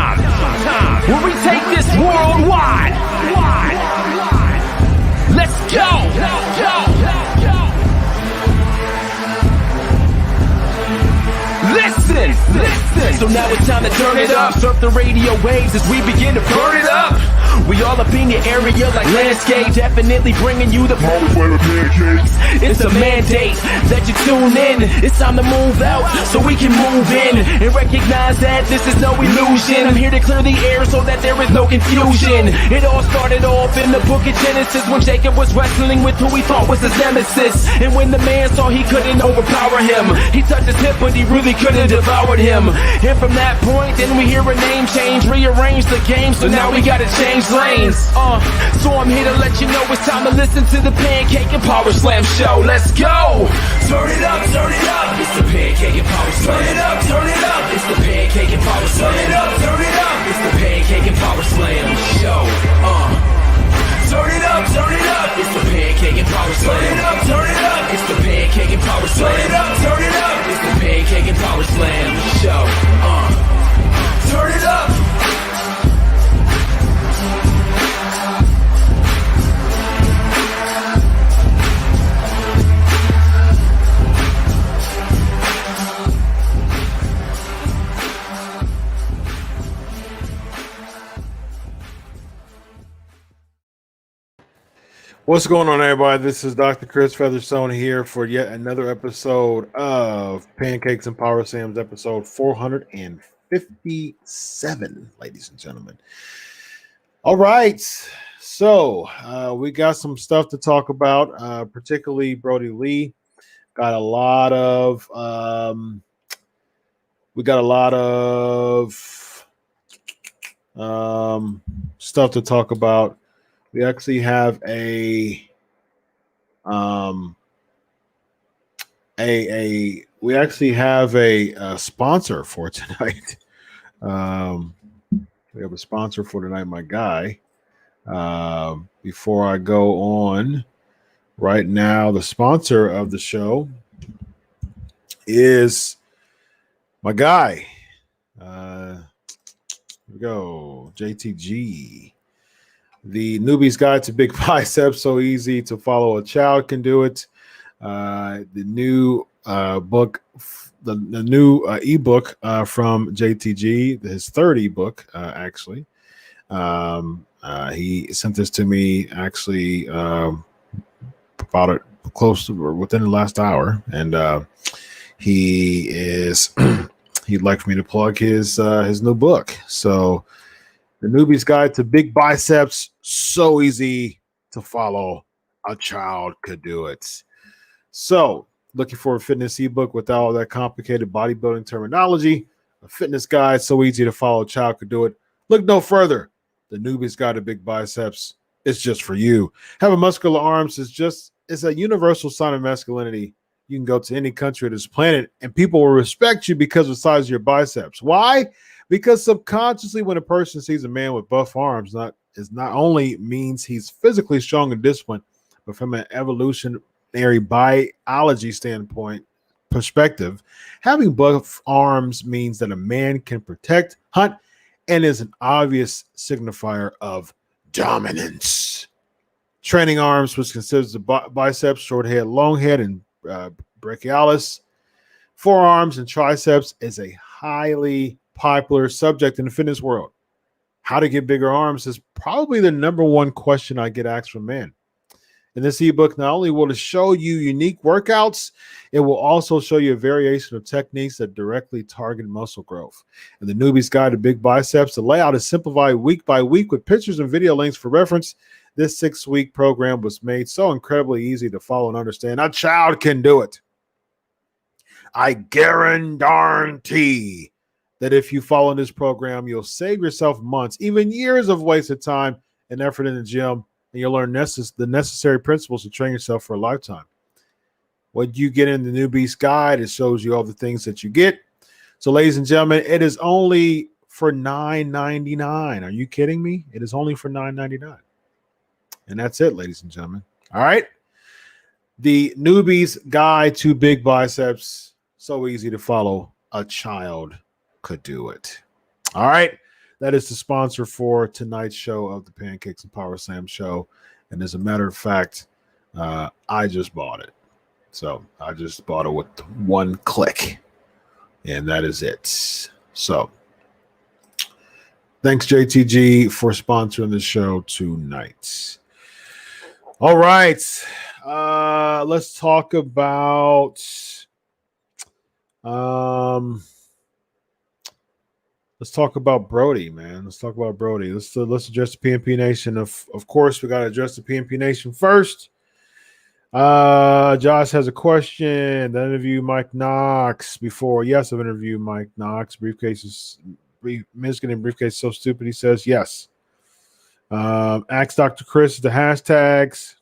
time where we take this worldwide. Let's go. Listen. So now it's time to turn it up. Surf the radio waves as we begin to burn it up. We all up in your area like landscape, definitely bringing you the pancakes. It's a mandate that you tune in. It's time to move out so we can move in and recognize that this is no illusion. I'm here to clear the air so that there is no confusion. It all started off in the book of Genesis when Jacob was wrestling with who he thought was his nemesis. And when the man saw he couldn't overpower him, he touched his hip but he really couldn't devour him. And from that point, then we hear a name change, rearrange the game, so now we gotta change lanes. So I'm here to let you know it's time to listen to the Pancake and Powerslam show. Let's go. Turn it up. It's the Pancake and Powerslam. Turn it up. It's the Pancake and Powerslam. Turn it up. It's the Pancake and Powerslam show. Turn it up. It's the Pancake and Powerslam. Turn it up. It's the Pancake and Powerslam. Turn it up. It's the Pancake and Powerslam show. Turn it up. What's going on, everybody? This is Dr. Chris Featherstone here for yet another episode of Pancakes and Powerslams, episode 457, ladies and gentlemen. All right, so we got some stuff to talk about, particularly Brodie Lee. Got a lot of stuff to talk about. We actually have a sponsor for tonight. We have a sponsor for tonight, my guy. Before I go on, right now, the sponsor of the show is my guy. Here we go, JTG. The Newbie's Guide to Big Biceps, so easy to follow. A child can do it. The new book, the new ebook from JTG, his third ebook, actually. He sent this to me actually about it close to or within the last hour, and he'd like for me to plug his new book. So. The Newbie's Guide to Big Biceps, so easy to follow. A child could do it. So, looking for a fitness ebook without all that complicated bodybuilding terminology, a fitness guide so easy to follow. A child could do it. Look no further. The Newbie's Guide to Big Biceps is just for you. Having muscular arms is a universal sign of masculinity. You can go to any country of this planet, and people will respect you because of the size of your biceps. Why? Because subconsciously, when a person sees a man with buff arms, not only means he's physically strong and disciplined, but from an evolutionary biology standpoint perspective, having buff arms means that a man can protect, hunt, and is an obvious signifier of dominance. Training arms, which considers the biceps, short head, long head, and brachialis, forearms, and triceps, is a highly popular subject in the fitness world. How to get bigger arms is probably the number one question I get asked from men. In this ebook, not only will it show you unique workouts, it will also show you a variation of techniques that directly target muscle growth. In the Newbie's Guide to Big Biceps, the layout is simplified week by week with pictures and video links for reference. This 6-week program was made so incredibly easy to follow and understand. A child can do it. I guarantee that if you follow this program, you'll save yourself months, even years of wasted time and effort in the gym, and you'll learn the necessary principles to train yourself for a lifetime. What you get in the Newbie's Guide, it shows you all the things that you get. So, ladies and gentlemen, it is only for $9.99. Are you kidding me? It is only for $9.99. And that's it, ladies and gentlemen. All right. The Newbie's Guide to Big Biceps, so easy to follow. A child could do it. All right. that is the sponsor for tonight's show of the Pancakes and Powerslams show. And as a matter of fact, I just bought it. So I just bought it with one click, and that is it. So thanks, JTG, for sponsoring the show tonight. All right. Let's talk about Brodie, man. Let's talk about Brodie. Let's address the P&P Nation. Of course, we got to address the P&P Nation first. Josh has a question. Did I interview Mike Knox before? Yes, I've interviewed Mike Knox. Michigan and briefcase so stupid. He says yes. Ask Dr. Chris the hashtags.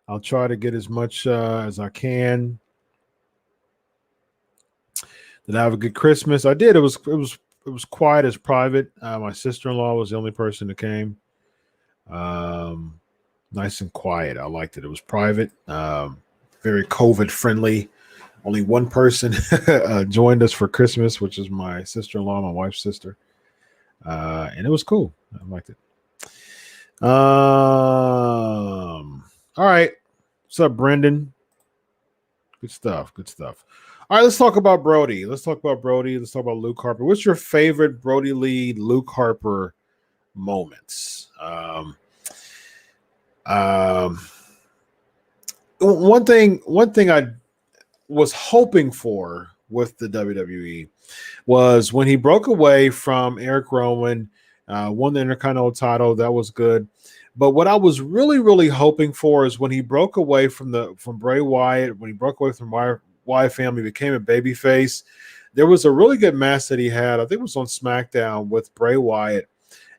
I'll try to get as much as I can. Did I have a good Christmas? I did. It was quiet as private. My sister-in-law was the only person that came. Nice and quiet. I liked it. It was private. Very COVID friendly. Only one person joined us for Christmas, which is my sister-in-law, my wife's sister. And it was cool. I liked it. All right. What's up, Brendan? Good stuff. All right, let's talk about Brodie. Let's talk about Luke Harper. What's your favorite Brodie Lee, Luke Harper moments? One thing I was hoping for with the WWE was when he broke away from Eric Rowan, won the Intercontinental title. That was good. But what I was really, really hoping for is when he broke away from Bray Wyatt, when he broke away from Wyatt family, became a babyface. There was a really good match that he had. I think it was on SmackDown with Bray Wyatt.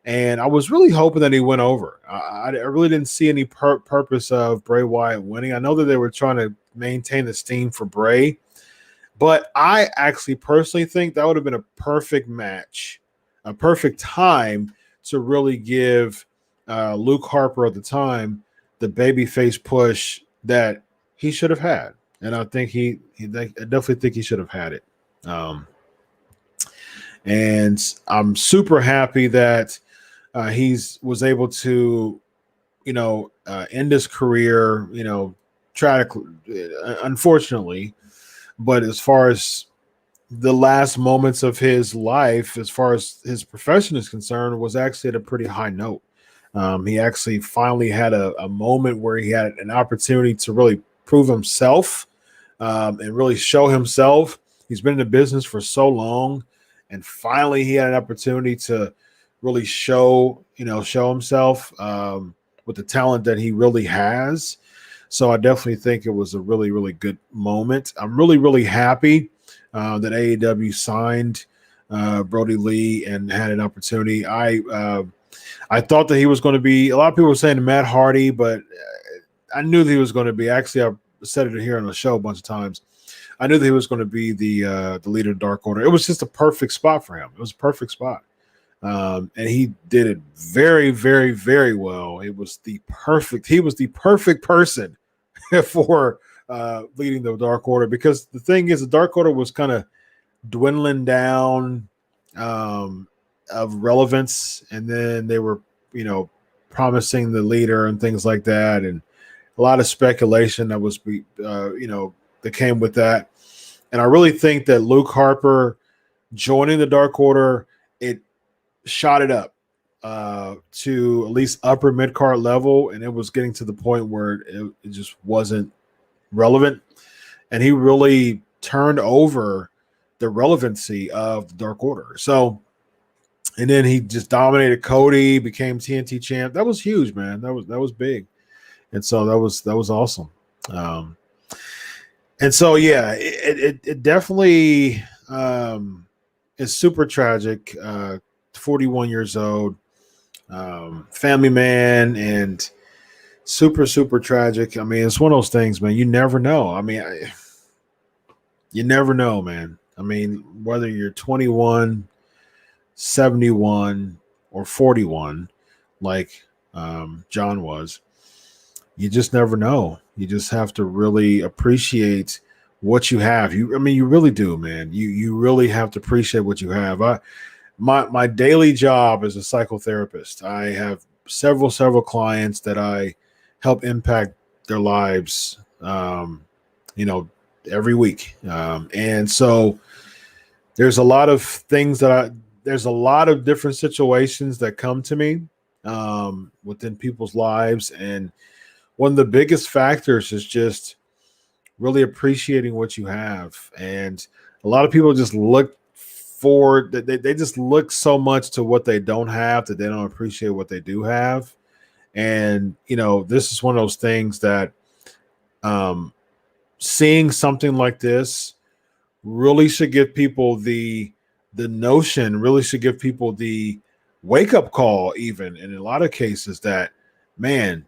And I was really hoping that he went over. I really didn't see any purpose of Bray Wyatt winning. I know that they were trying to maintain the steam for Bray, but I actually personally think that would have been a perfect match, a perfect time to really give Luke Harper at the time the babyface push that he should have had. And I think I definitely think he should have had it. And I'm super happy that he was able to, end his career, tragically, unfortunately. But as far as the last moments of his life, as far as his profession is concerned, was actually at a pretty high note. He actually finally had a moment where he had an opportunity to really prove himself and really show himself. He's been in the business for so long, and finally he had an opportunity to really show himself with the talent that he really has. So I definitely think it was a really, really good moment. I'm really, really happy that AEW signed Brodie Lee and had an opportunity. I thought that he was going to be, a lot of people were saying Matt Hardy, but I knew that he was going to be, actually I said it here on the show a bunch of times, I knew that he was going to be the leader of Dark Order. It was just a perfect spot for him. It was a perfect spot. And he did it very, very, very well. He was the perfect person for leading the Dark Order, because the thing is, the Dark Order was kind of dwindling down of relevance, and then they were, promising the leader and things like that, and a lot of speculation that was, that came with that. And I really think that Luke Harper joining the Dark Order, it shot it up to at least upper mid-card level, and it was getting to the point where it just wasn't relevant. And he really turned over the relevancy of the Dark Order. So, and then he just dominated Cody, became TNT champ. That was huge, man. That was big. And so that was awesome. And so, yeah, it definitely is super tragic. 41 years old, family man, and super, super tragic. I mean, it's one of those things, man. You never know. I mean, you never know, man. I mean, whether you're 21, 71, or 41, like John was, you just never know. You just have to really appreciate what you have. You really do, man. You really have to appreciate what you have. my daily job as a psychotherapist. I have several clients that I help impact their lives, every week. And so there's a lot of things there's a lot of different situations that come to me within people's lives. And one of the biggest factors is just really appreciating what you have. And a lot of people just look forward, they just look so much to what they don't have that they don't appreciate what they do have. And, this is one of those things that seeing something like this really should give people the notion, really should give people the wake up call, even in a lot of cases, that, man,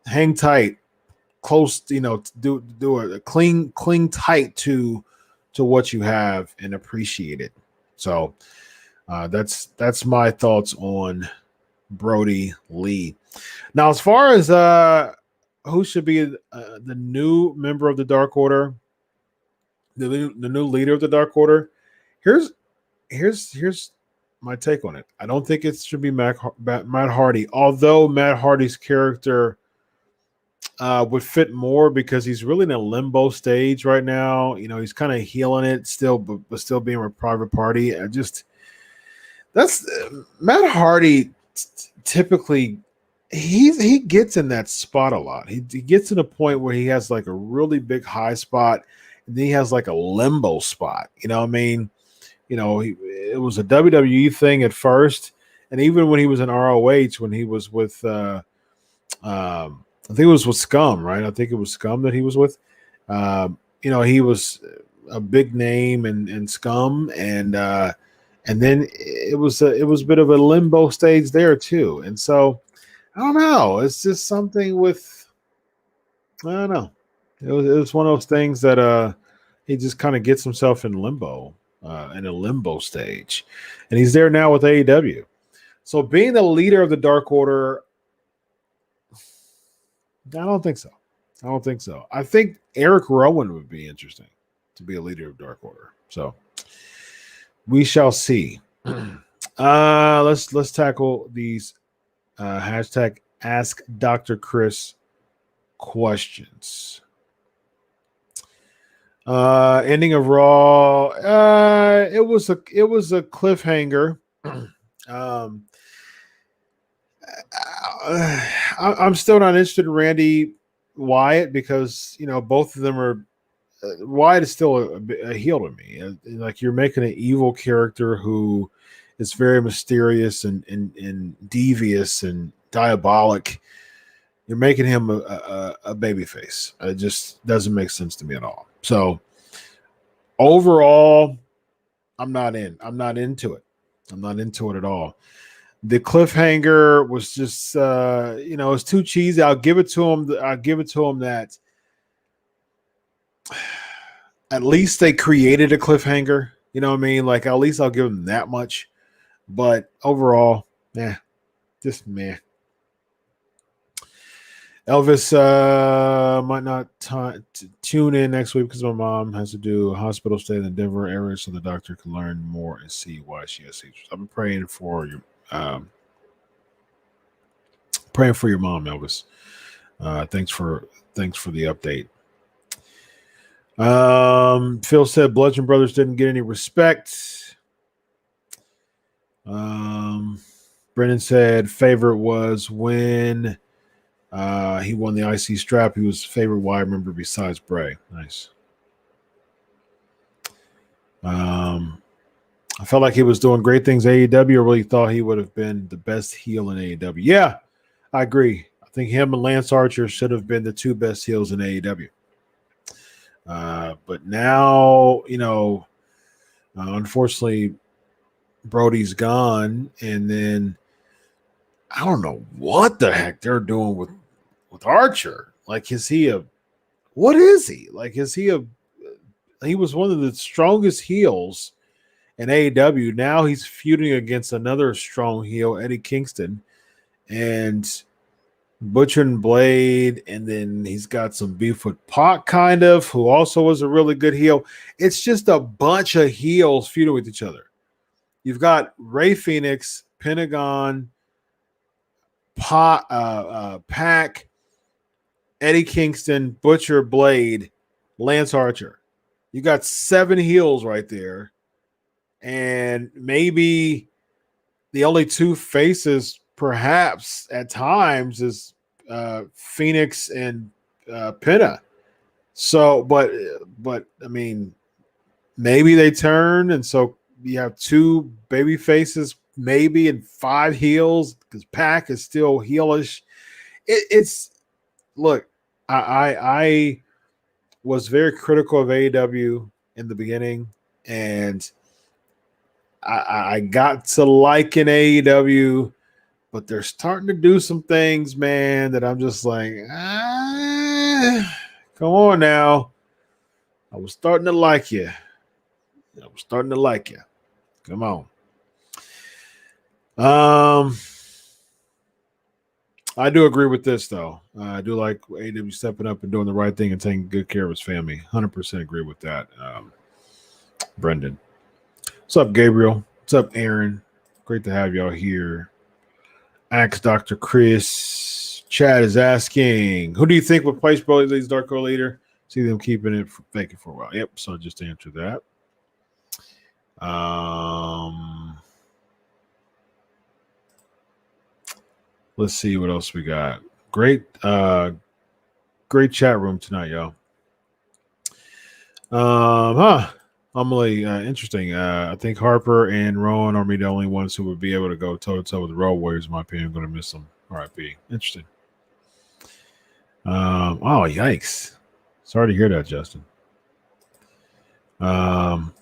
hang tight, close, do a cling tight to what you have and appreciate it. So that's my thoughts on Brodie Lee. Now, as far as who should be the new member of the Dark Order, the new leader of the Dark Order, here's my take on it. I don't think it should be Matt Hardy, although Matt Hardy's character would fit more because he's really in a limbo stage right now. He's kind of healing it still, but still being a private party. That's Matt Hardy. Typically, he gets in that spot a lot. He gets to the point where he has like a really big high spot, and then he has like a limbo spot. It was a WWE thing at first, and even when he was in ROH, when he was with I think it was with Scum, right? I think it was Scum that he was with. He was a big name in Scum, and then it was a bit of a limbo stage there too. And so I don't know. It's just something with, I don't know. It was one of those things that he just kind of gets himself in limbo, in a limbo stage, and he's there now with AEW. So being the leader of the Dark Order, I don't think so. I think Eric Rowan would be interesting to be a leader of Dark Order. So we shall see. Let's tackle these hashtag Ask Dr. Chris questions. Ending of Raw. It was a cliffhanger. I'm still not interested in Randy Wyatt because both of them are. Wyatt is still a heel to me. Like, you're making an evil character who is very mysterious and devious and diabolic. You're making him a babyface. It just doesn't make sense to me at all. So overall, I'm not into it. I'm not into it at all. The cliffhanger was just, it's too cheesy. I'll give it to him that at least they created a cliffhanger. You know what I mean? Like, at least I'll give them that much. But overall, just meh. Elvis might not tune in next week because my mom has to do a hospital stay in the Denver area so the doctor can learn more and see why she has seizures. I'm praying for you. Praying for your mom, Elvis. Thanks for the update. Phil said Bludgeon Brothers didn't get any respect. Brennan said favorite was when he won the IC strap. He was favorite Wyatt member besides Bray. Nice. I felt like he was doing great things at AEW. I really thought he would have been the best heel in AEW. Yeah, I agree. I think him and Lance Archer should have been the two best heels in AEW. But now, unfortunately, Brodie's gone, and then I don't know what the heck they're doing with Archer. Like, what is he? Like, he was one of the strongest heels in AEW. Now he's feuding against another strong heel, Eddie Kingston, and Butcher and Blade, and then he's got some beef with Pac, kind of, who also was a really good heel. It's just a bunch of heels feuding with each other. You've got Ray Phoenix, Pentagon, Pac, Eddie Kingston, Butcher, Blade, Lance Archer. You got 7 heels right there. And maybe the only 2 faces, perhaps at times, is Phoenix and Penta. So, but I mean, maybe they turn, and so you have 2 baby faces, maybe, and 5 heels because Pac is still heelish. It's look, I was very critical of AEW in the beginning, and I got to liking AEW, but they're starting to do some things, man, that I'm just like, come on now. I was starting to like you. Come on. I do agree with this, though. I do like AEW stepping up and doing the right thing and taking good care of his family. 100% agree with that. Brendan. What's up, Gabriel? What's up, Aaron? Great to have y'all here. Ask Dr. Chris. Chad is asking, who do you think would place Brodie Lee's Dark Order leader? See them keeping it vacant for a while. Yep, so just to answer that. Let's see what else we got. Great chat room tonight, y'all. Amelie, interesting. I think Harper and Rowan are the only ones who would be able to go toe-to-toe with the Road Warriors, in my opinion. I'm going to miss them. RIP. Interesting. Oh, yikes. Sorry to hear that, Justin.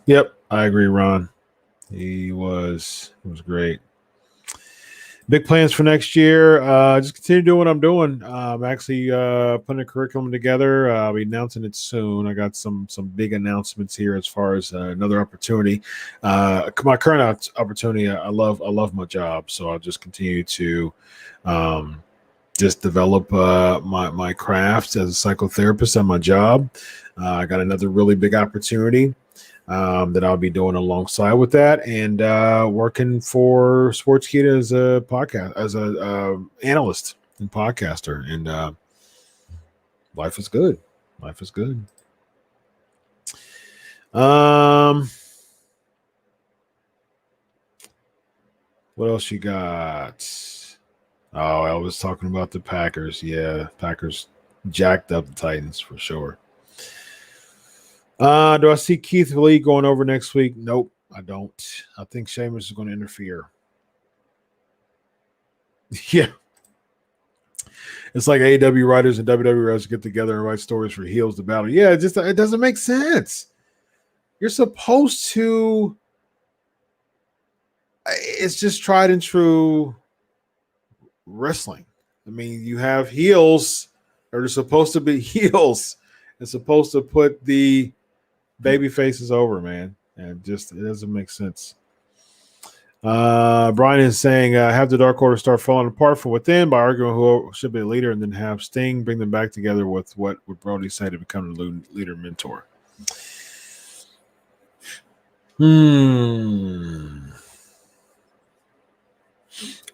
Yep, I agree, Ron. He was great. Big plans for next year. Just continue doing what I'm doing. I'm actually putting a curriculum together. I'll be announcing it soon. I got some big announcements here as far as another opportunity. My current opportunity, I love my job, so I'll just continue to just develop my craft as a psychotherapist at my job. I got another really big opportunity that I'll be doing alongside with that, and working for Sportskeeda as a podcast, as a analyst and podcaster, and life is good. Life is good. What else you got? Oh, I was talking about the Packers. Yeah, Packers jacked up the Titans for sure. Do I see Keith Lee going over next week? Nope, I don't. I think Sheamus is going to interfere. Yeah. It's like AEW writers and WWE writers get together and write stories for heels to battle. Yeah, it doesn't make sense. You're supposed to. It's just tried and true wrestling. I mean, you have heels that are supposed to be heels and supposed to put the baby faces over, man. And just it doesn't make sense. Brian is saying have the Dark Order start falling apart from within by arguing who should be a leader, and then have Sting bring them back together with what would Brodie say to become the leader mentor.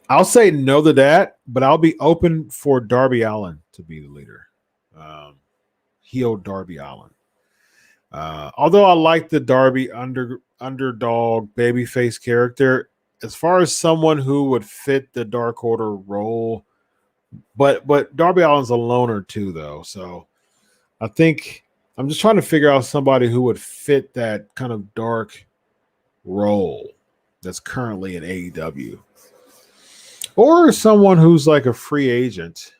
I'll say no to that, but I'll be open for Darby Allin to be the leader. Heel Darby Allin. Although I like the Darby underdog babyface character, as far as someone who would fit the Dark Order role, but Darby Allin's a loner too, though. So I think I'm just trying to figure out somebody who would fit that kind of dark role that's currently in AEW. Or someone who's like a free agent.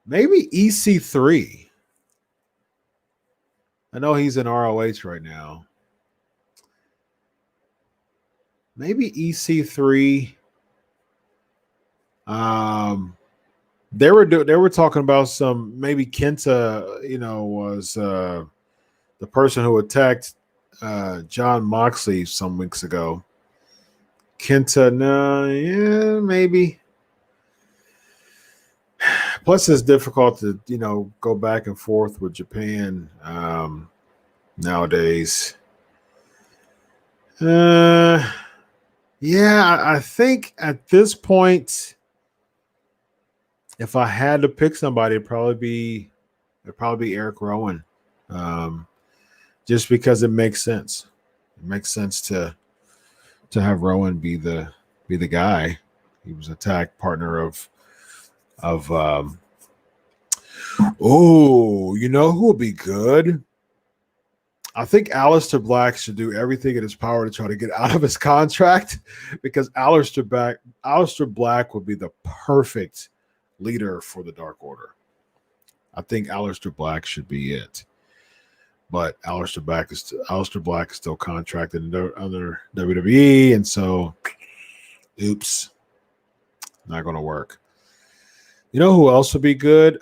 Maybe EC3. I know he's in ROH right now. Maybe EC3. They were talking about some, maybe Kenta, was the person who attacked John Moxley some weeks ago. Kenta, no, yeah, maybe. Plus, it's difficult to, go back and forth with Japan nowadays. Yeah, I think at this point, if I had to pick somebody, it'd probably be Eric Rowan, just because it makes sense. It makes sense to have Rowan be the guy. He was a tag partner of you know who would be good? I think Aleister Black should do everything in his power to try to get out of his contract, because Aleister Black would be the perfect leader for the Dark Order. I think Aleister Black should be it. But Aleister Black is still contracted under WWE, and so oops, not going to work. You know who else would be good?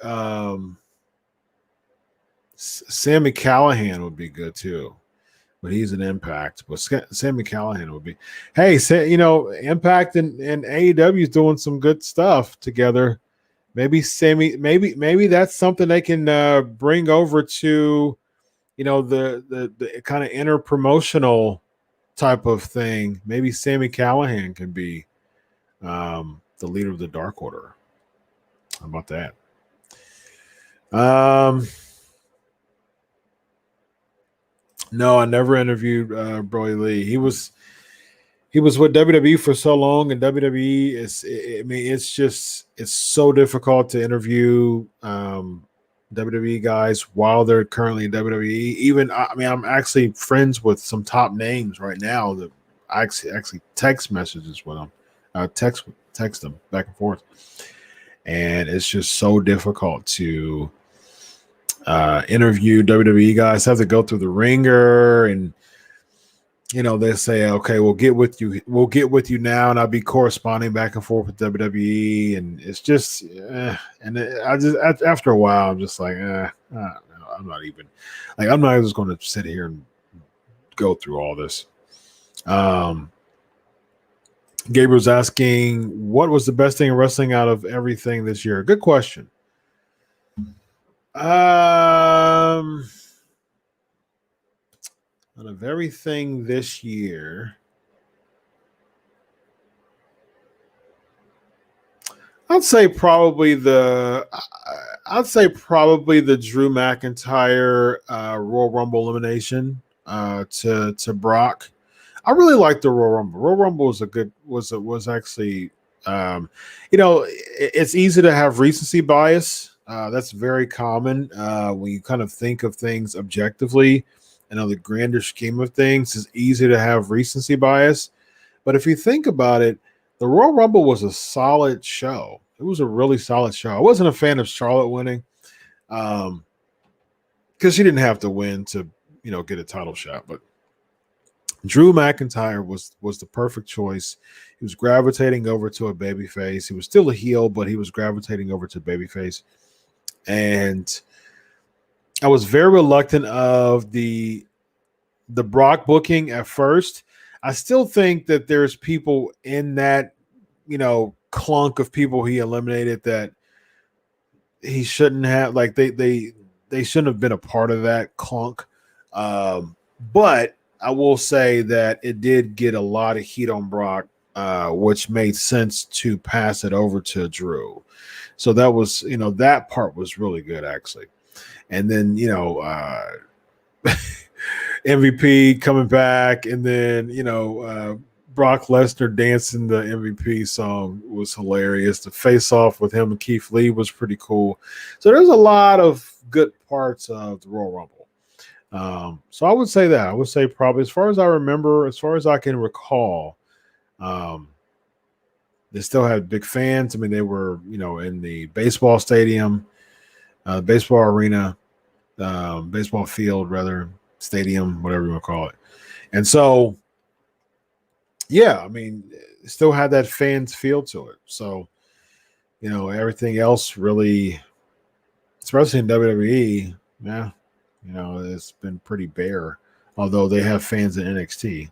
Sami Callihan would be good too, but he's an Impact. But Sami Callihan would be. Hey, Impact and AEW is doing some good stuff together. Maybe that's something they can bring over to, the kind of inner promotional type of thing. Maybe Sami Callihan can be the leader of the Dark Order. How about that? No, I never interviewed Brodie Lee. He was with WWE for so long, and WWE it's so difficult to interview WWE guys while they're currently in WWE. I'm actually friends with some top names right now that I actually text messages with them. Text them back and forth, and it's just so difficult to interview WWE guys. Have to go through the ringer, and they say, okay, we'll get with you now, and I'll be corresponding back and forth with WWE, and it's just I just after a while I'm just like I'm not even just going to sit here and go through all this. Gabriel's asking, what was the best thing in wrestling out of everything this year? Good question. Out of everything this year, I'd say probably the Drew McIntyre Royal Rumble elimination to Brock. I really liked the Royal Rumble. Royal Rumble was actually it's easy to have recency bias. That's very common when you kind of think of things objectively, and on the grander scheme of things, it's easy to have recency bias. But if you think about it, the Royal Rumble was a solid show. It was a really solid show. I wasn't a fan of Charlotte winning because she didn't have to win to get a title shot. But Drew McIntyre was the perfect choice. He was gravitating over to a babyface. He was still a heel, but he was gravitating over to babyface. And I was very reluctant of the Brock booking at first. I still think that there's people in that, clunk of people he eliminated that he shouldn't have. Like they shouldn't have been a part of that clunk. But I will say that it did get a lot of heat on Brock, which made sense to pass it over to Drew. So that was, that part was really good, actually. And then, MVP coming back, and then, Brock Lesnar dancing the MVP song was hilarious. The face-off with him and Keith Lee was pretty cool. So there's a lot of good parts of the Royal Rumble. So I would say that. I would say probably, as far as I remember, as far as I can recall, they still had big fans. I mean, they were, in the baseball stadium, baseball arena, baseball field, rather, stadium, whatever you want to call it. And so, yeah, I mean, it still had that fans feel to it. So, everything else really, especially in WWE, yeah, it's been pretty bare, although they have fans in NXT.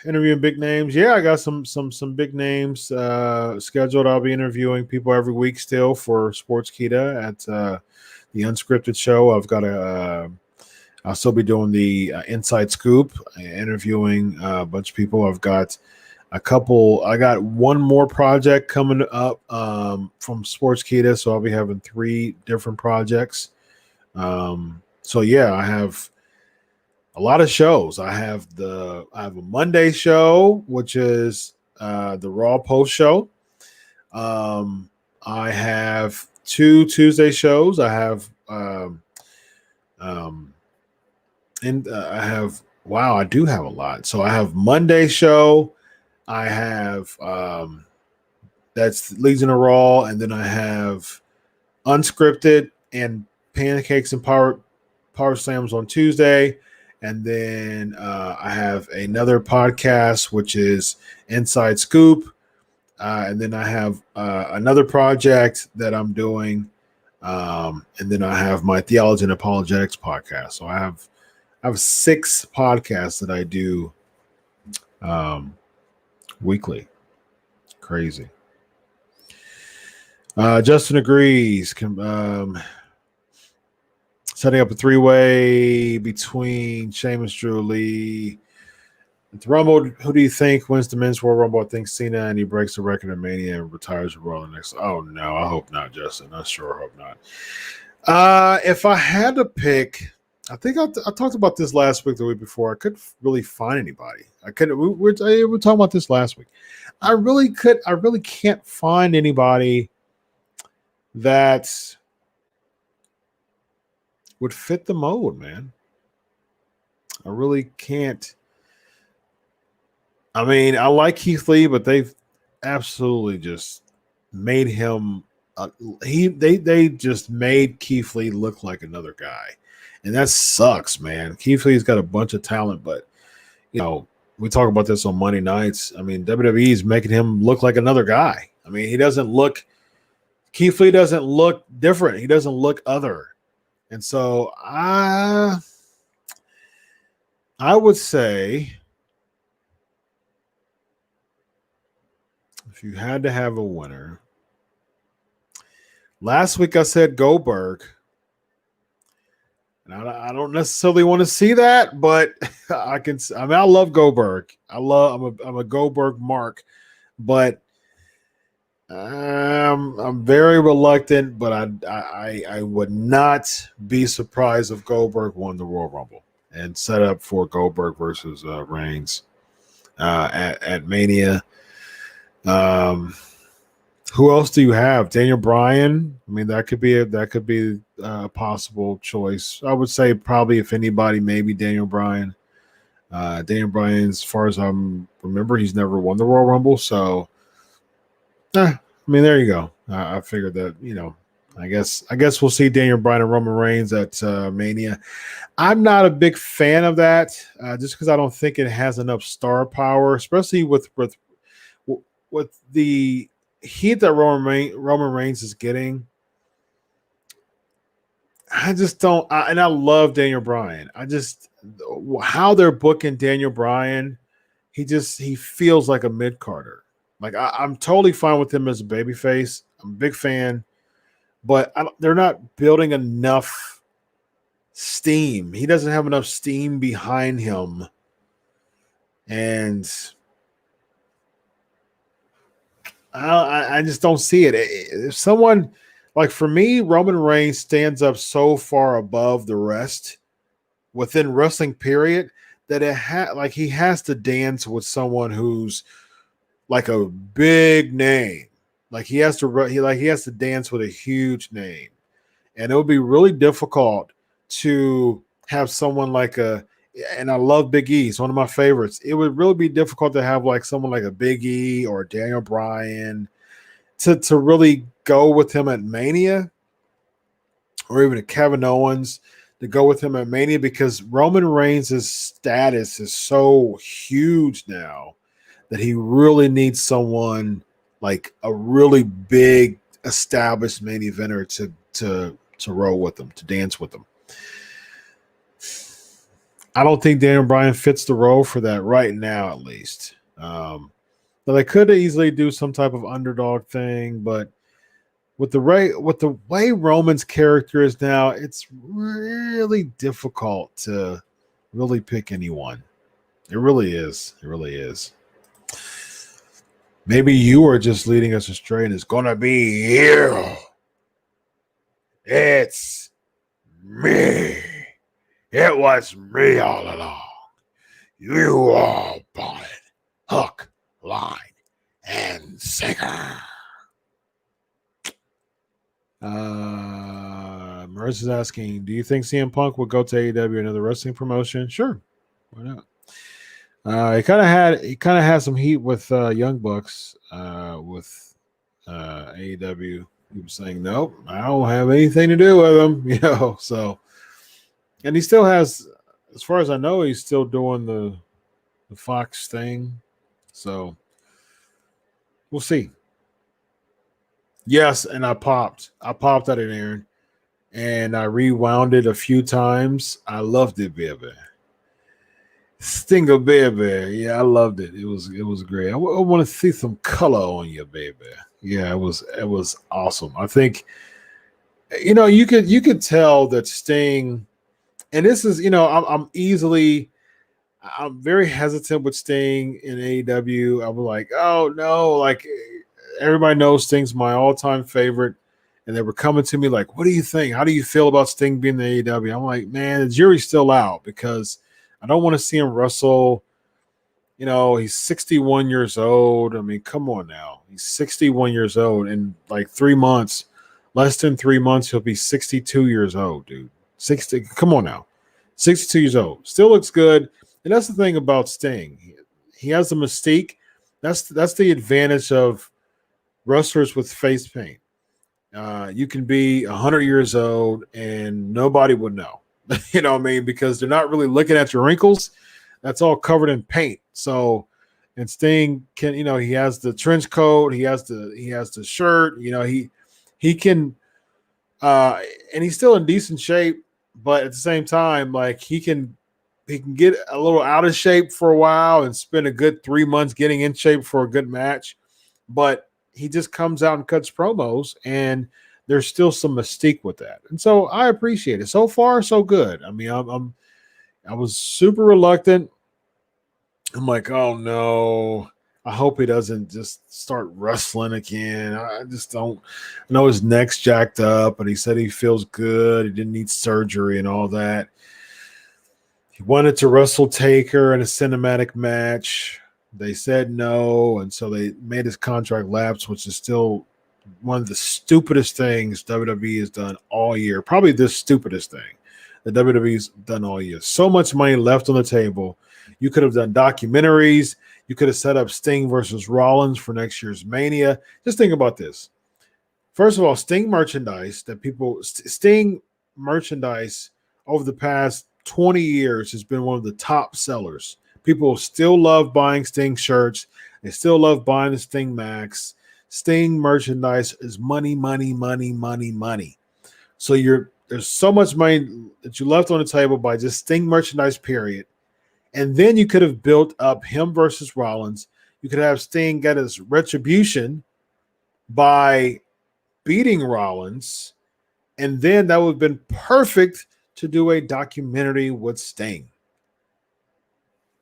Interviewing big names. Yeah, I got some big names scheduled. I'll be interviewing people every week still for Sportskeeda at the Unscripted show. I've got I'll still be doing the Inside Scoop, interviewing a bunch of people. I've got I got one more project coming up from Sportskeeda, so I'll be having 3 different projects. So yeah, I have a lot of shows. I have a Monday show, which is the Raw Post show. I have 2 Tuesday shows. I have I do have a lot. So I have Monday show. I have that's Legion of Raw, and then I have Unscripted and Pancakes and Powerslams on Tuesday. And then I have another podcast, which is Inside Scoop. And then I have another project that I'm doing. And then I have my Theology and Apologetics podcast. So I have 6 podcasts that I do weekly. Crazy. Justin agrees. Setting up a 3-way between Sheamus, Drew, Lee. At the Rumble, who do you think wins the men's Royal Rumble? I think Cena, and he breaks the record of Mania and retires the Royal next. Oh no, I hope not, Justin. I sure hope not. If I had to pick, I think I talked about this last week, the week before. I couldn't really find anybody. I couldn't. We were talking about this last week. I really can't find anybody that would fit the mold, man. I really can't. I mean, I like Keith Lee, but they've absolutely just made him. They just made Keith Lee look like another guy, and that sucks, man. Keith Lee's got a bunch of talent, but we talk about this on Monday nights. I mean, WWE is making him look like another guy. I mean, Keith Lee doesn't look different. He doesn't look other. And so I would say if you had to have a winner, last week I said Goldberg. And I don't necessarily want to see that, but I love Goldberg. I'm a Goldberg mark, but I'm very reluctant, but I would not be surprised if Goldberg won the Royal Rumble and set up for Goldberg versus Reigns at Mania. Who else do you have? Daniel Bryan. I mean, that could be a possible choice. I would say probably, if anybody, maybe Daniel Bryan. Daniel Bryan, as far as I remember, he's never won the Royal Rumble, so. I mean, there you go. I figured that, I guess we'll see Daniel Bryan and Roman Reigns at Mania. I'm not a big fan of that, just because I don't think it has enough star power, especially with the heat that Roman Reigns is getting. I just don't. And I love Daniel Bryan. How they're booking Daniel Bryan, he feels like a mid-carder. Like, I'm totally fine with him as a babyface. I'm a big fan, but they're not building enough steam. He doesn't have enough steam behind him, and I just don't see it. If someone, like, for me, Roman Reigns stands up so far above the rest within wrestling, period, that he has to dance with someone who's like a big name. Like, he has to dance with a huge name. And it would be really difficult to have someone and I love Big E. It's one of my favorites. It would really be difficult to have like someone like a Big E or Daniel Bryan to really go with him at Mania, or even a Kevin Owens to go with him at Mania, because Roman Reigns' status is so huge now that he really needs someone like a really big established main eventer to roll with them, to dance with them. I don't think Daniel Bryan fits the role for that right now, at least. But they could easily do some type of underdog thing, but with the way Roman's character is now, it's really difficult to really pick anyone. It really is. It really is. Maybe you are just leading us astray, and it's gonna be you. It's me. It was me all along. You all bought it. Hook, line, and sinker. Marissa's asking, do you think CM Punk will go to AEW, another wrestling promotion? Sure. Why not? He kind of had some heat with Young Bucks with AEW. He was saying, nope, I don't have anything to do with him, so, and he still has, as far as I know, he's still doing the Fox thing, so we'll see. Yes, and I popped at it, Aaron, and I rewound it a few times. I loved it, baby. Stinger, baby. Yeah, I loved it. It was great. I want to see some color on you, baby. Yeah, it was awesome. I think, you could tell that Sting, and this is, I'm very hesitant with Sting in AEW. I'm like, oh no, like everybody knows Sting's my all-time favorite. And they were coming to me like, what do you think? How do you feel about Sting being in AEW? I'm like, man, the jury's still out because I don't want to see him wrestle. He's 61 years old. I mean, come on now. He's 61 years old. In like 3 months, less than 3 months, he'll be 62 years old, dude. 60. Come on now. 62 years old. Still looks good. And that's the thing about Sting. He has the mystique. That's the advantage of wrestlers with face paint. You can be 100 years old and nobody would know. You know what I mean? Because they're not really looking at your wrinkles. That's all covered in paint. So, and Sting can, he has the trench coat, he has the shirt, he can, and he's still in decent shape, but at the same time, like he can get a little out of shape for a while and spend a good 3 months getting in shape for a good match. But he just comes out and cuts promos, and there's still some mystique with that. And so I appreciate it. So far, so good. I mean, I was super reluctant. I'm like, oh no, I hope he doesn't just start wrestling again. I just don't. I know his neck's jacked up, but he said he feels good. He didn't need surgery and all that. He wanted to wrestle Taker in a cinematic match. They said no, and so they made his contract lapse, which is still one of the stupidest things WWE has done all year. Probably the stupidest thing that WWE's done all year. So much money left on the table. You could have done documentaries. You could have set up Sting versus Rollins for next year's Mania. Just think about this. First of all, Sting merchandise over the past 20 years has been one of the top sellers. People still love buying Sting shirts. They still love buying the Sting Max. Sting merchandise is money, money, money, money, money. So there's so much money that you left on the table by just Sting merchandise, period. And then you could have built up him versus Rollins. You could have Sting get his retribution by beating Rollins. And then that would have been perfect to do a documentary with Sting.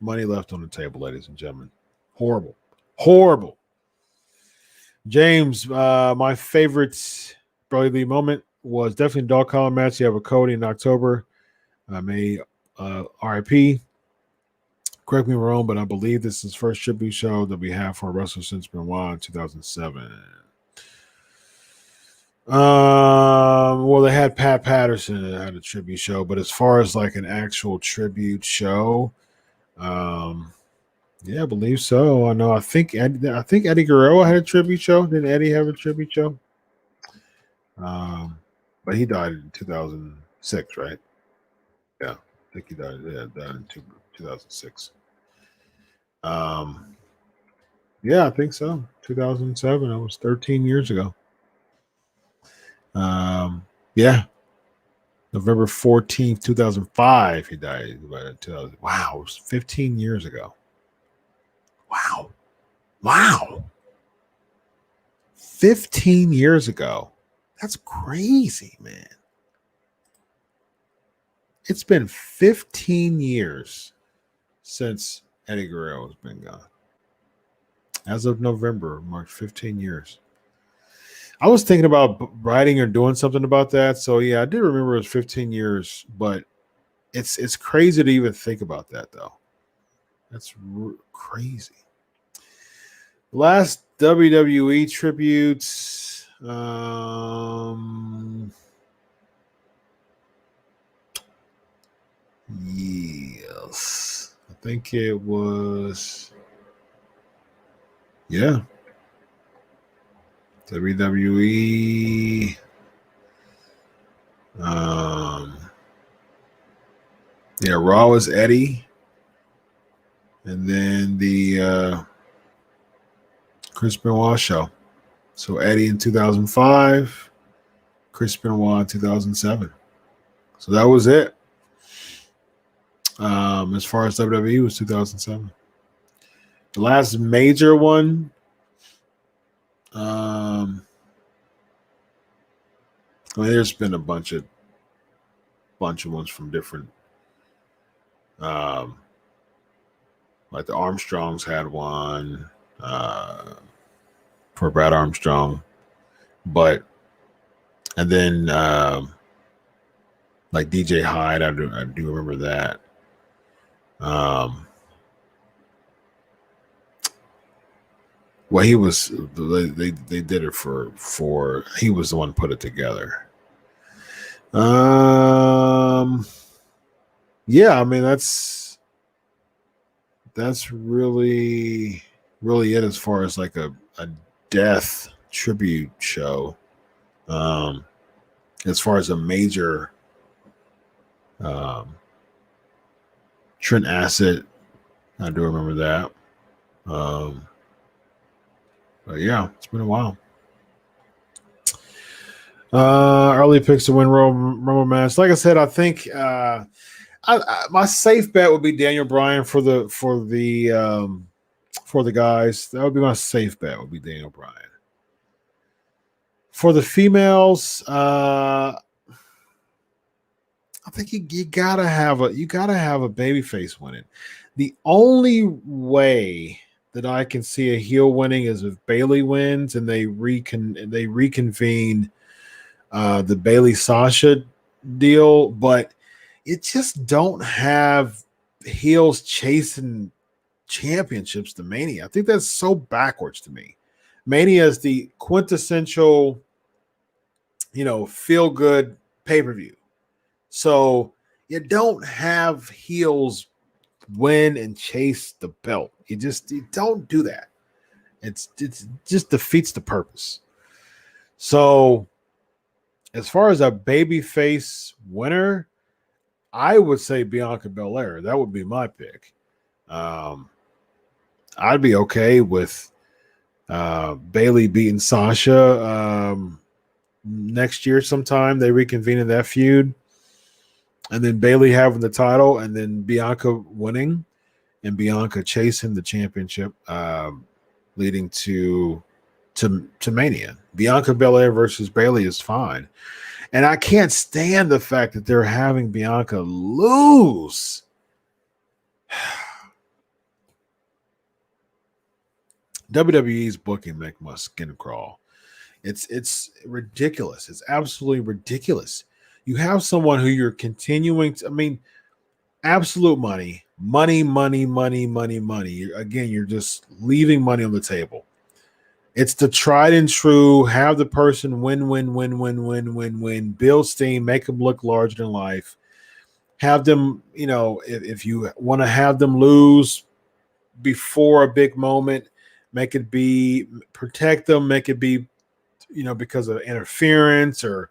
Money left on the table, ladies and gentlemen. Horrible. Horrible. James, my favorite Brodie Lee moment was definitely a dog collar match. You have a Cody in October. May RIP. Correct me if I'm wrong, but I believe this is the first tribute show that we have for a wrestler since Benoit in 2007. Well, they had Pat Patterson that had a tribute show, but as far as like an actual tribute show, yeah, I believe so. I think Eddie Guerrero had a tribute show. Did Eddie have a tribute show? But he died in 2006, right? Yeah, I think he died. Yeah, died in 2006. Yeah, I think so. 2007. That was 13 years ago. Yeah. November 14th, 2005, he died. Wow, it was 15 years ago. Wow. 15 years ago. That's crazy, man. It's been 15 years since Eddie Guerrero has been gone. As of November, marked 15 years. I was thinking about writing or doing something about that. So yeah, I did remember it was 15 years, but it's crazy to even think about that though. That's crazy. Last WWE tributes. Yes, I think it was. Yeah. WWE. Yeah, Raw was Eddie. And then the Chris Benoit show. So Eddie in 2005, Chris Benoit in 2007. So that was it. As far as WWE was 2007. The last major one. There's been a bunch of ones from different. Like the Armstrongs had one for Brad Armstrong, and then like DJ Hyde, I do remember that. Well, he was they did it for he was the one who put it together. Yeah, I mean that's really it as far as like a death tribute show. As far as a major Trent Acid, I do remember that. But yeah, it's been a while. Early picks to win Rumble match. Like I said, I think my safe bet would be Daniel Bryan for the guys. That would be my safe bet. Would be Daniel Bryan. For the females, I think you gotta have a babyface winning. The only way that I can see a heel winning is if Bayley wins and they reconvene the Bayley Sasha deal, but it just don't have heels chasing championships to Mania. I think that's so backwards to me. Mania is the quintessential, feel good pay-per-view. So you don't have heels win and chase the belt. You don't do that. It just defeats the purpose. So as far as a babyface winner, I would say Bianca Belair. That would be my pick. I'd be okay with Bayley beating Sasha next year sometime. They reconvene in that feud. And then Bayley having the title and then Bianca winning and Bianca chasing the championship leading to Mania. Bianca Belair versus Bayley is fine. And I can't stand the fact that they're having Bianca lose. WWE's booking make my skin crawl. It's ridiculous. It's absolutely ridiculous. You have someone who you're continuing to, absolute money. Again, you're just leaving money on the table. It's the tried and true, have the person win, build steam, make them look larger than life. Have them, if you want to have them lose before a big moment, make it be, protect them, make it be, because of interference or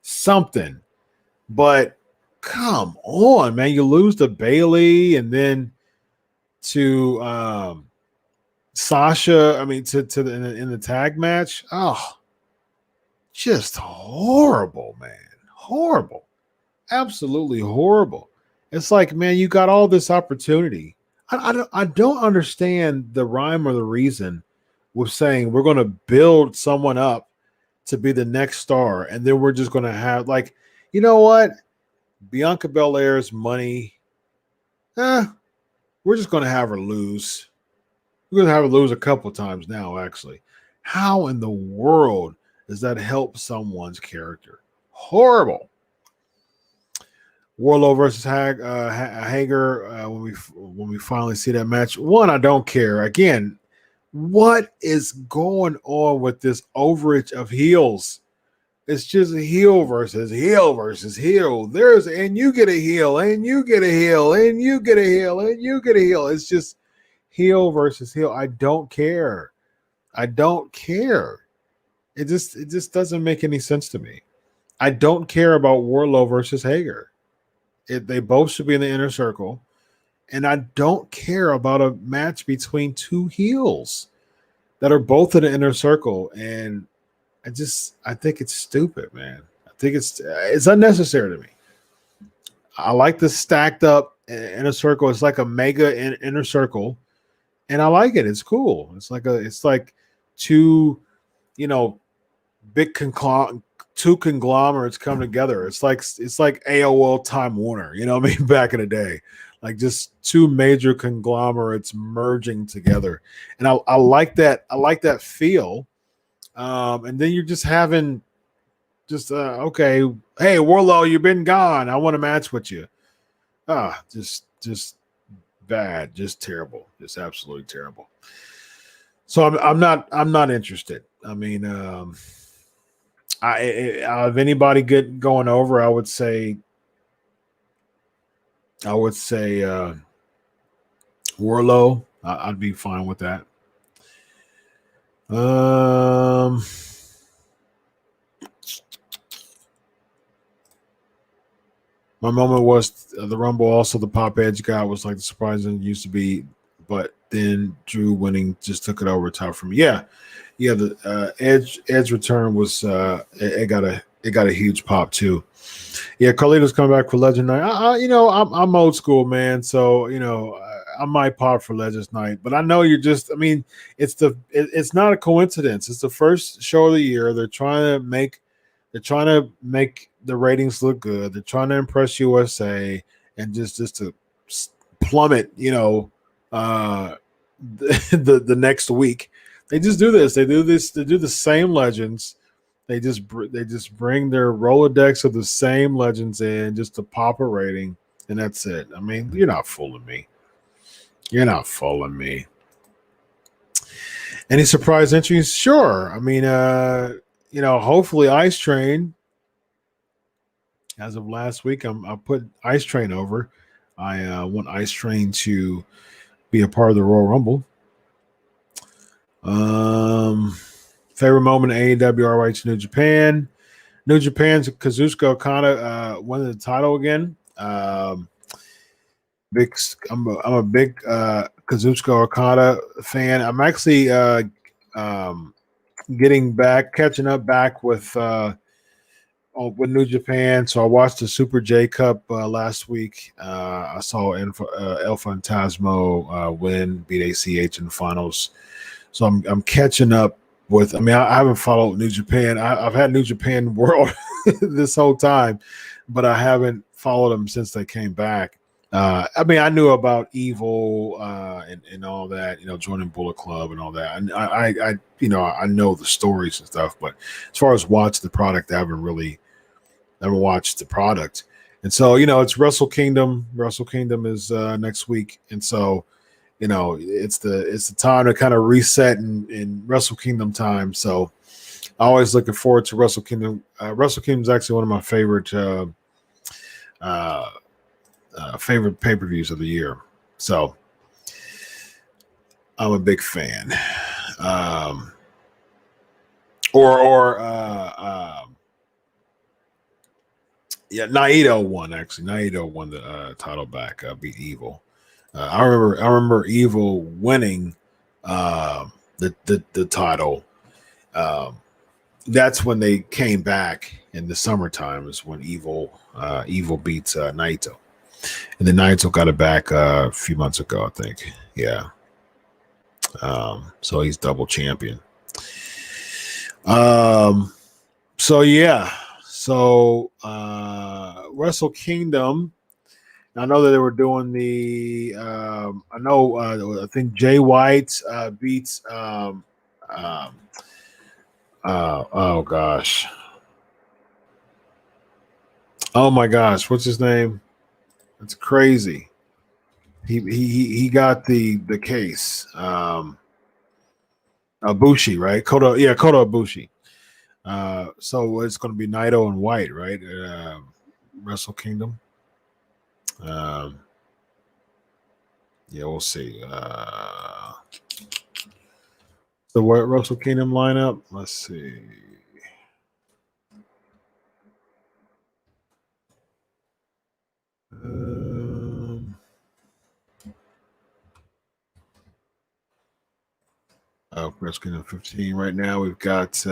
something. But come on, man, you lose to Bayley and then to Sasha, in the tag match. Oh, just horrible, man. Horrible. Absolutely horrible. It's like, man, you got all this opportunity. I don't understand the rhyme or the reason with saying we're going to build someone up to be the next star, and then we're just going to have, like, you know what? Bianca Belair's money, we're just going to have her lose. We're going to have her lose a couple times now, actually. How in the world does that help someone's character? Horrible. Warlow versus Hager. When we finally see that match, one, I don't care. Again, what is going on with this overage of heels? It's just heel versus heel versus heel. And you get a heel, and you get a heel, and you get a heel, and you get a heel. It's just heel versus heel. I don't care. I don't care. It just doesn't make any sense to me. I don't care about Warlow versus Hager. They both should be in the inner circle. And I don't care about a match between two heels that are both in the inner circle. And I think it's stupid, man. I think it's unnecessary to me. I like the stacked up inner circle. It's like a mega inner circle. And I like it. It's cool. It's like two, big two conglomerates come together. It's like AOL Time Warner, you know what I mean? Back in the day, like just two major conglomerates merging together. And I like that. I like that feel. And then you're just having okay, hey, Warlow, you've been gone. I want to match with you. Just bad, just terrible, just absolutely terrible. So I'm not interested. I mean, if anybody good going over, I would say Warlow. I'd be fine with that. My moment was the Rumble. Also, the Pop Edge guy was like the surprising it used to be, but then Drew winning just took it over top for me. Yeah. The Edge return was it got a huge pop too. Yeah, Carlito's coming back for Legend Night. I'm old school, man. So I might pop for Legends Night, but I know it's not a coincidence. It's the first show of the year. They're trying to make the ratings look good. They're trying to impress USA and just to plummet, the next week. They just do this. They do the same legends. They just bring their Rolodex of the same legends in just to pop a rating, and that's it. I mean, you're not fooling me. You're not fooling me. Any surprise entries? Sure. I mean, hopefully Ice Train. As of last week, I put Ice Train over. I want Ice Train to be a part of the Royal Rumble. Favorite moment in AEW ROH New Japan. New Japan's Kazuchika Okada won the title again. I'm a big Kazuchika Okada fan. I'm actually catching up back with New Japan. So I watched the Super J Cup last week. I saw El Fantasmo win, beat ACH in the finals. So I'm catching up with. I mean, I haven't followed New Japan. I've had New Japan World this whole time, but I haven't followed them since they came back. I mean, I knew about Evil and all that, joining Bullet Club and all that. And I know the stories and stuff, but as far as watch the product, I haven't watched the product. And so, it's Wrestle Kingdom. Wrestle Kingdom is next week. And so, it's the time to kind of reset in Wrestle Kingdom time. So always looking forward to Wrestle Kingdom. Wrestle Kingdom is actually one of my favorite pay-per-views of the year. So I'm a big fan. Naito won, actually. Naito won the title back, beat Evil. I remember Evil winning the title. That's when they came back in the summertime, is when Evil beats Naito. And then Naito got it back a few months ago, I think. Yeah. So he's double champion. So yeah. So Wrestle Kingdom. I know that they were doing the. I think Jay White beats. Oh gosh. Oh my gosh. What's his name? It's crazy. He got the case. Ibushi, right? Kota Ibushi. So it's going to be Naito and White, right? Wrestle Kingdom. Yeah, we'll see. The Wrestle Kingdom lineup. Let's see. Wrestle Kingdom 15 right now. We've got.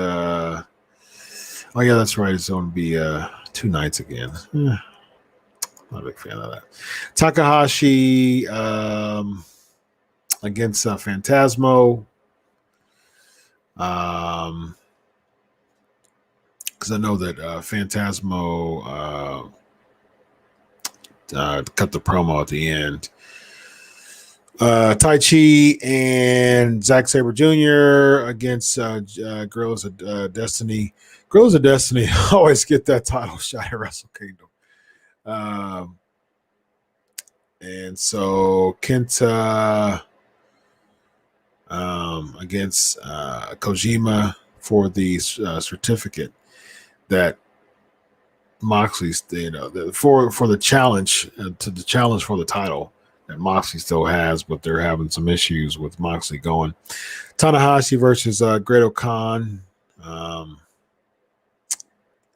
Oh yeah, that's right. It's going to be 2 nights again. Not a big fan of that. Takahashi against Phantasmo. Because I know that Phantasmo cut the promo at the end. Tai Chi and Zack Sabre Jr. against Guerrillas of Destiny. Guerrillas of Destiny always get that title shot at Wrestle Kingdom. And so Kenta against Kojima for the certificate that Moxley's, for the challenge to the challenge for the title that Moxley still has, but they're having some issues with Moxley going. Tanahashi versus Great Khan,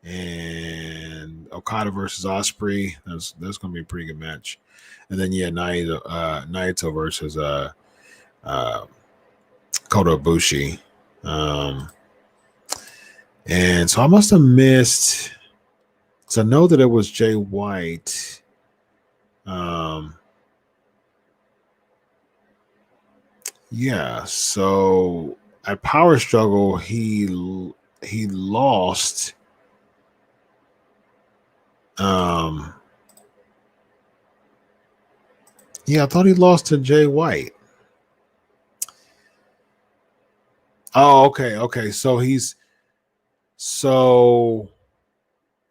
and Okada versus Ospreay. That's going to be a pretty good match. And then Naito versus Kota Ibushi. And so I must have missed, because I know that it was Jay White. Yeah, so at Power Struggle, he lost. Yeah, I thought he lost to Jay White. Oh, okay. So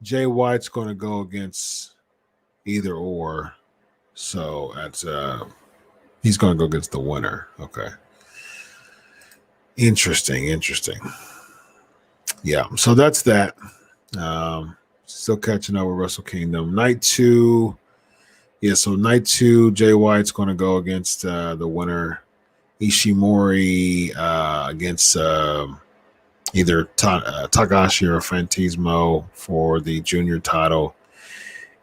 Jay White's going to go against either or. So that's he's going to go against the winner. Okay. Interesting. Yeah. So that's that. Still catching up with Wrestle Kingdom. Night 2. Yeah. So night 2, Jay White's going to go against the winner, Ishimori, against either Takashi or Phantasmo for the junior title.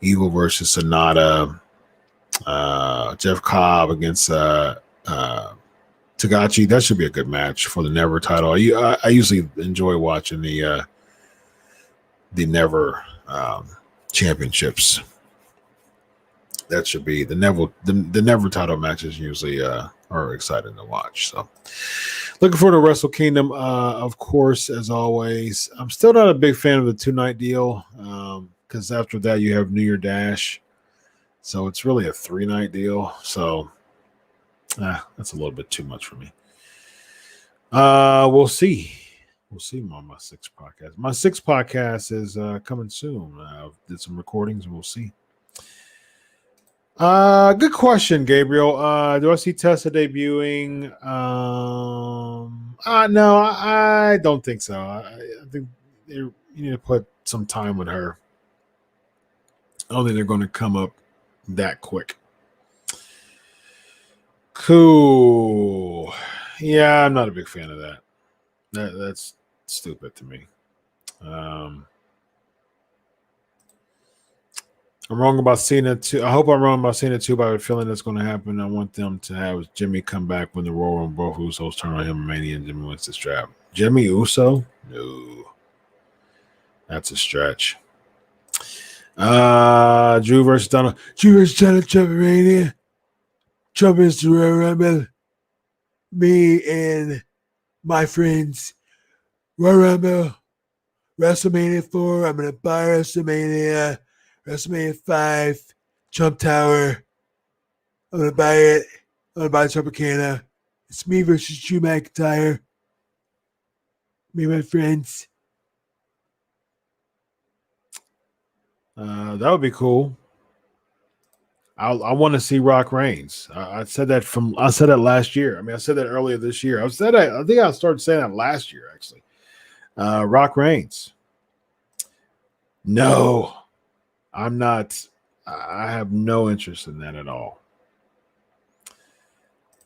Evil versus Sonata. Jeff Cobb against Tagachi. That should be a good match for the Never title. I usually enjoy watching the Never championships. That should be the Never title matches usually are exciting to watch. So looking forward to Wrestle Kingdom, of course, as always. I'm still not a big fan of the 2-night deal, because after that you have New Year Dash. So it's really a 3-night deal. So that's a little bit too much for me. We'll see. We'll see on my 6th podcast. My 6th podcast is coming soon. I did some recordings and we'll see. Good question, Gabriel. Do I see Tessa debuting? No, I don't think so. I think you need to put some time with her. I don't think they're going to come up that quick. Cool. Yeah, I'm not a big fan of that. That's stupid to me. I'm wrong about Cena too. I hope I'm wrong about Cena too, but I have a feeling that's going to happen. I want them to have Jimmy come back when the Royal Rumble, both Usos turn on him and Mania, and Jimmy wins the strap. Jimmy Uso? No. That's a stretch. Drew versus Donald. Drew versus Donald Trump Mania. Trump is the Royal Rumble. Me and my friends. Royal Rumble. WrestleMania 4. I'm going to buy WrestleMania 5, Trump Tower. I'm going to buy it. I'm going to buy Tropicana. It's me versus Drew McIntyre. Me and my friends. That would be cool. I want to see Rock Reigns. I said that last year. I mean, I said that earlier this year. I think I started saying that last year, actually. Rock Reigns. No, I'm not. I have no interest in that at all.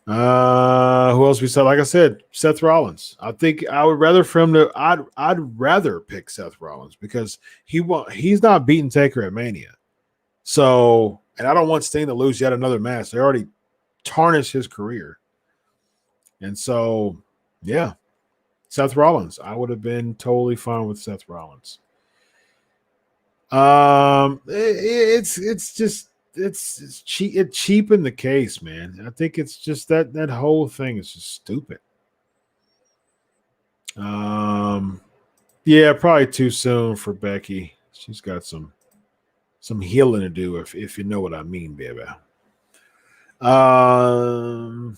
Who else we said? Like I said, Seth Rollins. I think I would rather for him to. I'd rather pick Seth Rollins because he's not beating Taker at Mania. So, and I don't want Sting to lose yet another match. They already tarnished his career, and so yeah, Seth Rollins. I would have been totally fine with Seth Rollins. It's cheap. It cheapened the case, man. I think it's just that whole thing is just stupid. Yeah, probably too soon for Becky. She's got some healing to do, if you know what I mean, baby. I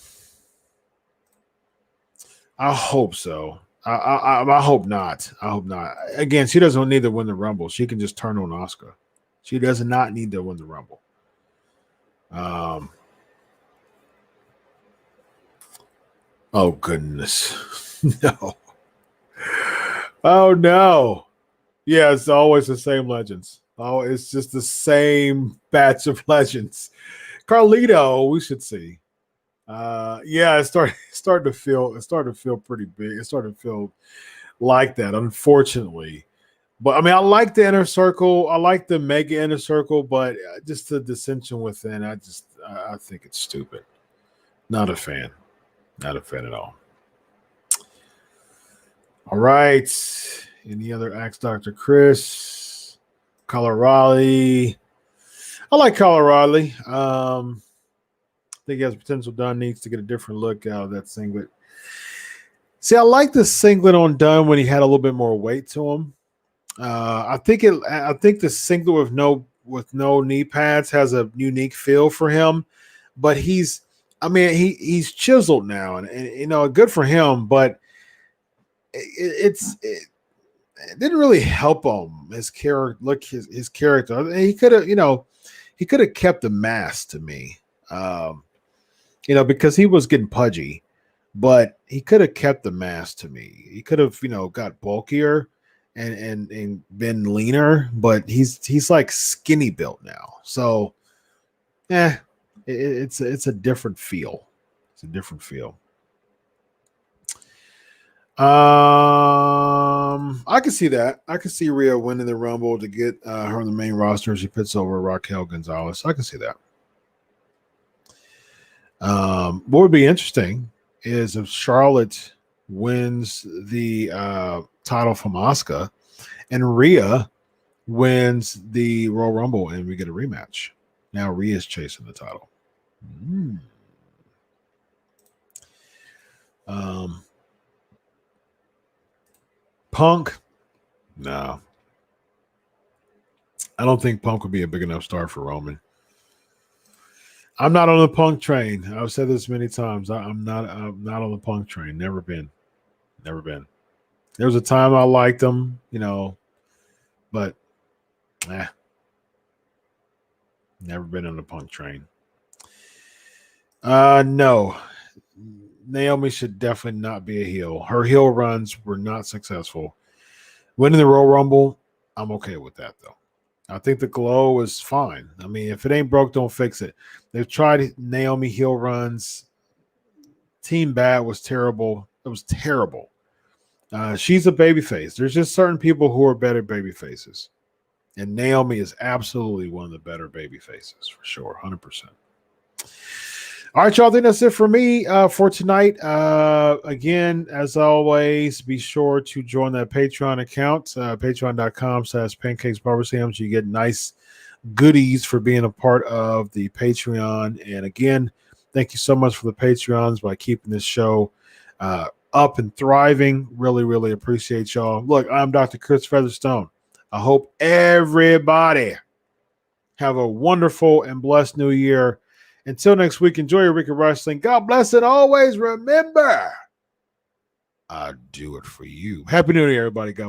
hope so. I hope not. I hope not. Again, she doesn't need to win the Rumble. She can just turn on Asuka. She does not need to win the Rumble. Oh goodness. No. Oh no. Yeah, it's always the same legends. Oh, it's just the same batch of legends. Carlito, we should see. Yeah, it's starting to feel pretty big. It's starting to feel like that, unfortunately. But I mean, I like the inner circle. I like the mega inner circle, but just the dissension within, I think it's stupid. Not a fan. Not a fan at all. All right. Any other acts, Dr. Chris? Colorado. I like Colorado. I think he has potential. Dunn needs to get a different look out of that singlet. See, I like the singlet on Dunn when he had a little bit more weight to him. I think the singlet with no knee pads has a unique feel for him, but he's chiseled now, and you know, good for him. But it didn't really help him. His character, his character. He could have kept the mask to me, because he was getting pudgy, but he could have kept the mask to me. He could have, got bulkier and been leaner, but he's like skinny built now. So, it's a different feel. It's a different feel. I can see that. I can see Rhea winning the Rumble to get her on the main roster. She puts over Raquel Gonzalez. I can see that. What would be interesting is if Charlotte wins the title from Asuka and Rhea wins the Royal Rumble and we get a rematch. Now Rhea's chasing the title. Punk? No. I don't think Punk would be a big enough star for Roman. I'm not on the Punk train. I've said this many times. I'm not on the Punk train. Never been. There was a time I liked him, but never been on the Punk train. No. Naomi should definitely not be a heel. Her heel runs were not successful. Winning the Royal Rumble, I'm okay with that, though. I think the glow is fine. I mean, if it ain't broke, don't fix it. They've tried Naomi heel runs. Team Bad was terrible. It was terrible. She's a babyface. There's just certain people who are better babyfaces. And Naomi is absolutely one of the better babyfaces, for sure, 100%. All right, y'all. I think that's it for me for tonight. Again, as always, be sure to join that Patreon account, patreon.com/PancakesPowerslams. You get nice goodies for being a part of the Patreon. And again, thank you so much for the Patreons by keeping this show up and thriving. Really, really appreciate y'all. Look, I'm Dr. Chris Featherstone. I hope everybody have a wonderful and blessed new year. Until next week, enjoy your week of wrestling. God bless, and always remember, I do it for you. Happy New Year, everybody. God